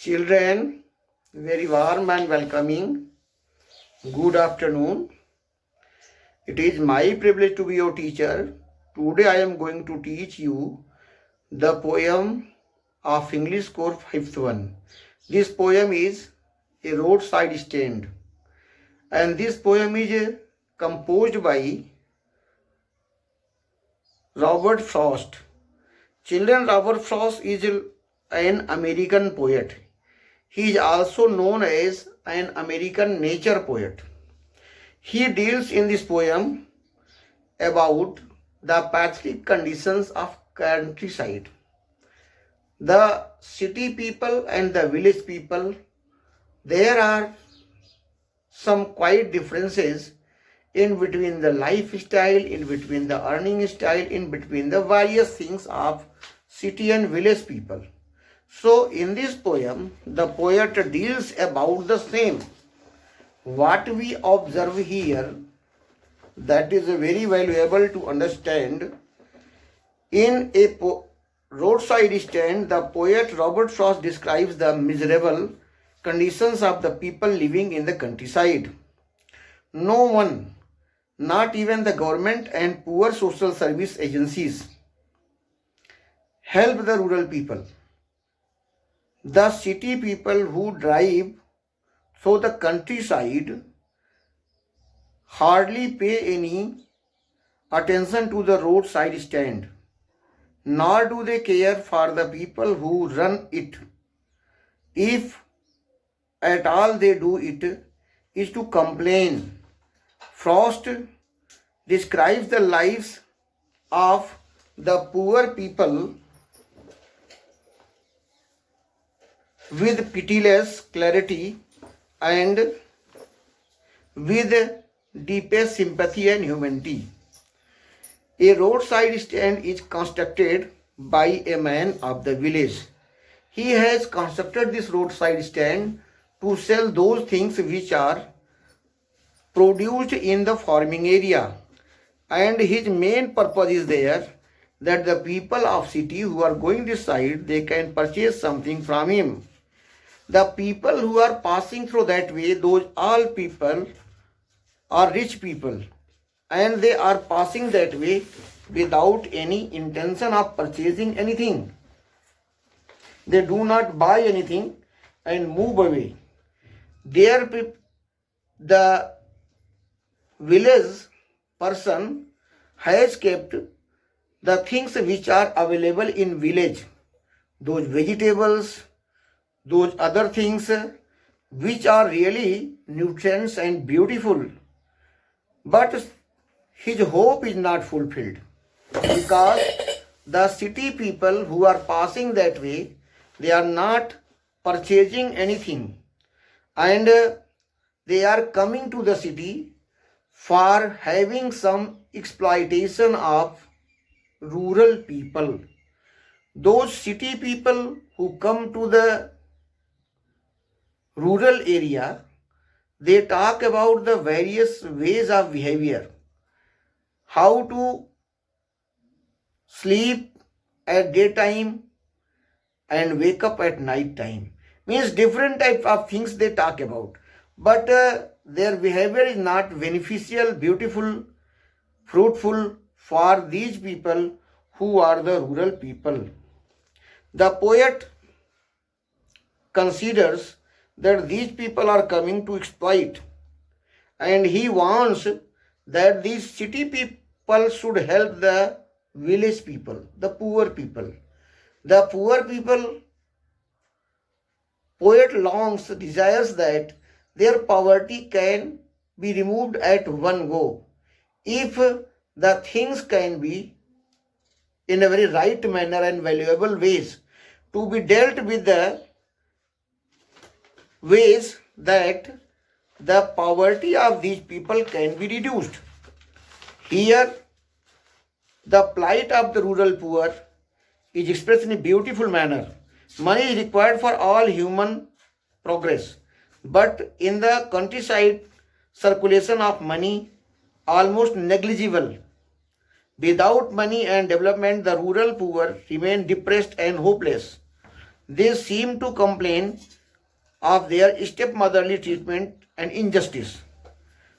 Children, very warm and welcoming. Good afternoon. It is my privilege to be your teacher. Today I am going to teach you the poem of English Core 5th one. This poem is a roadside stand, and this poem is composed by Robert Frost. Children, Robert Frost is an American poet. He is also known as an American nature poet. He deals in this poem about the pathetic conditions of countryside. The city people and the village people, there are some quite differences in between the lifestyle, in between the earning style, in between the various things of city and village people. So in this poem, the poet deals about the same. What we observe here, that is very valuable to understand. In a roadside stand, the poet Robert Frost describes the miserable conditions of the people living in the countryside. No one, not even the government and poor social service agencies, help the rural people. The city people who drive through the countryside hardly pay any attention to the roadside stand, nor do they care for the people who run it. If at all they do it is to complain. Frost describes the lives of the poor people with pitiless clarity and with deepest sympathy and humanity. A roadside stand is constructed by a man of the village. He has constructed this roadside stand to sell those things which are produced in the farming area, and his main purpose is there that the people of city who are going this side, they can purchase something from him. The people who are passing through that way, those all people are rich people, and they are passing that way without any intention of purchasing anything. They do not buy anything and move away. The village person has kept the things which are available in village, those vegetables, those other things which are really nutritious and beautiful. But his hope is not fulfilled because the city people who are passing that way, they are not purchasing anything, and they are coming to the city for having some exploitation of rural people. Those city people who come to the rural area, they talk about the various ways of behavior, how to sleep at daytime and wake up at night time. Means different type of things they talk about, but their behavior is not beneficial, beautiful, fruitful for these people who are the rural people. The poet considers that these people are coming to exploit, and he wants that these city people should help the village people, the poor people. The poor people, poet longs, desires that their poverty can be removed at one go if the things can be in a very right manner and valuable ways to be dealt with, the ways that the poverty of these people can be reduced. Here, the plight of the rural poor is expressed in a beautiful manner. Money is required for all human progress, but in the countryside, circulation of money almost negligible. Without money and development, the rural poor remain depressed and hopeless. They seem to complain of their stepmotherly treatment and injustice.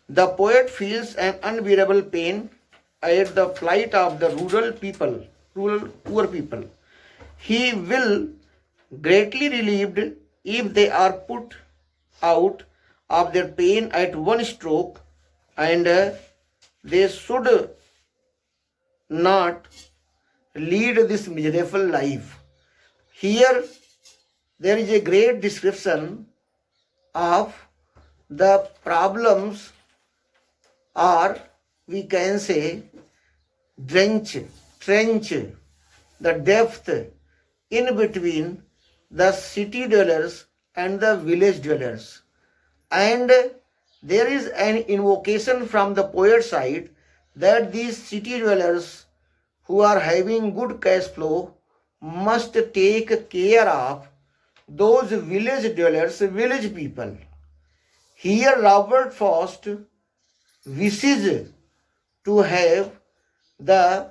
The poet feels an unbearable pain at the plight of the rural poor people. He will greatly relieved if they are put out of their pain at one stroke, and they should not lead this miserable life. Here there is a great description of the problems, or we can say trench, the depth in between the city dwellers and the village dwellers. And there is an invocation from the poet side that these city dwellers who are having good cash flow must take care of those village dwellers, village people. Here Robert Frost wishes to have the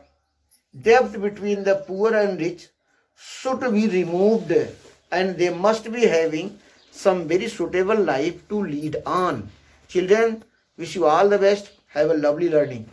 depth between the poor and rich should be removed, and they must be having some very suitable life to lead on. Children, wish you all the best. Have a lovely learning.